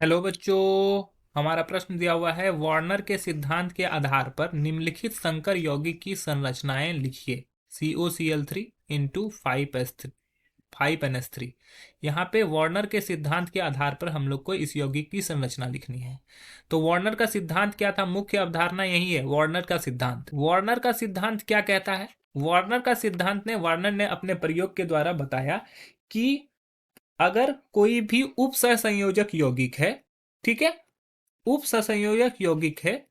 Hello बच्चों। हमारा प्रश्न दिया हुआ है, वार्नर के सिद्धांत के आधार पर निम्नलिखित संकर यौगिक की संरचनाएं लिखिए। COCl3 into 5NH3। यहाँ पे वार्नर के सिद्धांत के आधार पर हम लोग को इस यौगिक की संरचना लिखनी है। तो वार्नर का सिद्धांत क्या था? मुख्य अवधारणा यही है, वार्नर का सिद्धांत। वार्नर का सिद्धांत क्या कहता है? वार्नर ने अपने प्रयोग के द्वारा बताया कि अगर कोई भी उप सहसंयोजक यौगिक है, ठीक है, उप सहसंयोजक यौगिक है,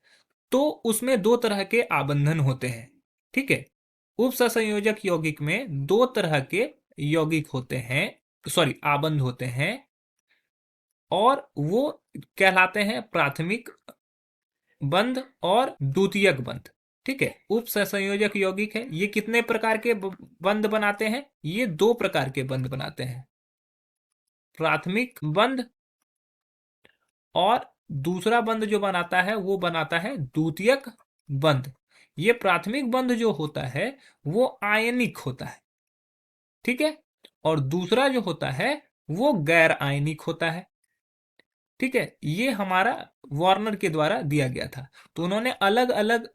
तो उसमें दो तरह के आबंधन होते हैं। ठीक है, उप सहसंयोजक यौगिक में दो तरह के यौगिक होते हैं, सॉरी आबंध होते हैं, और वो कहलाते हैं प्राथमिक बंध और द्वितीयक बंध। ठीक है, उप सहसंयोजक यौगिक है, ये कितने प्रकार के बंध बनाते हैं? ये दो प्रकार के बंध बनाते हैं, प्राथमिक बंध, और दूसरा बंध जो बनाता है वो बनाता है द्वितीयक बंध। ये प्राथमिक बंध जो होता है वो आयनिक होता है, ठीक है, और दूसरा जो होता है वो गैर आयनिक होता है। ठीक है, ये हमारा वार्नर के द्वारा दिया गया था। तो उन्होंने अलग अलग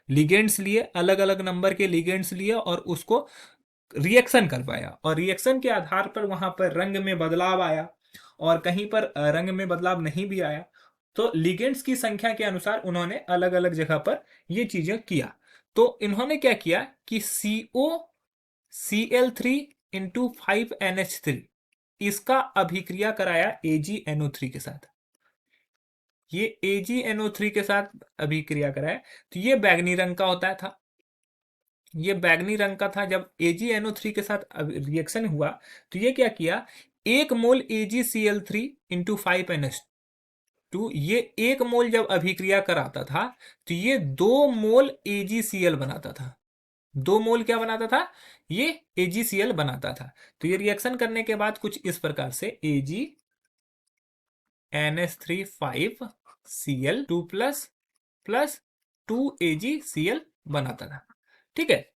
लिगेंड्स लिए, अलग अलग नंबर के लिगेंड्स लिए, और उसको रिएक्शन करवाया, और रिएक्शन के आधार पर वहां पर रंग में बदलाव आया, और कहीं पर रंग में बदलाव नहीं भी आया। तो लिगेंड्स की संख्या के अनुसार उन्होंने अलग अलग जगह पर ये चीजें किया। तो इन्होंने क्या किया कि COCl3 इंटू 5NH3, इसका अभिक्रिया कराया AgNO3 के साथ। ये AgNO3 के साथ अभिक्रिया कराया, तो ये बैगनी रंग का होता था। ये बैगनी रंग का था। जब AgNO3 के साथ रिएक्शन हुआ तो ये क्या किया, एक मोल AgCl3 इंटू 5NH2, ये एक मोल जब अभिक्रिया कराता था तो ये 2 मोल AgCl बनाता था। 2 मोल क्या बनाता था? ये AgCl बनाता था। तो ये रिएक्शन करने के बाद कुछ इस प्रकार से AgNH3 5Cl 2 plus plus 2AgCl बनाता था। ठीक है,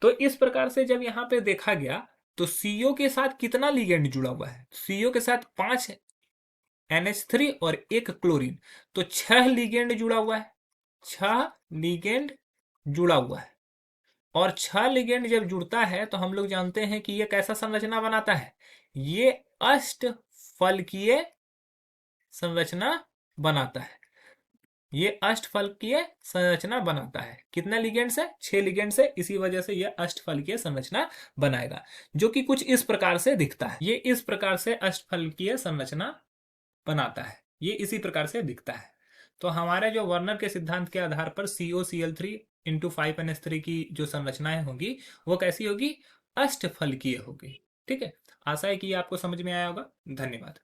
तो इस प्रकार से जब यहां पे देखा गया तो CO के साथ कितना लिगेंड जुड़ा हुआ है? CO के साथ 5NH3 और एक क्लोरीन, तो 6 लिगेंड जुड़ा हुआ है। 6 लिगेंड जुड़ा हुआ है, और 6 लिगेंड जब जुड़ता है तो हम लोग जानते हैं कि ये कैसा संरचना बनाता है? ये अष्टफलकीय संरचना बनाता है। ये अष्टफलकीय संरचना बनाता है। कितना लिगेंड से? 6 लिगेंड से। इसी वजह से ये अष्टफलकीय संरचना बनाएगा, जो कि कुछ इस प्रकार से दिखता है। ये इस प्रकार से अष्टफलकीय संरचना बनाता है, ये इसी प्रकार से दिखता है। तो हमारे जो वर्नर के सिद्धांत के आधार पर COCl3 इंटू 5NH3 की जो संरचनाएं होगी वो कैसी होगी? अष्टफलकीय होगी। ठीक है, आशा है कि आपको समझ में आया होगा। धन्यवाद।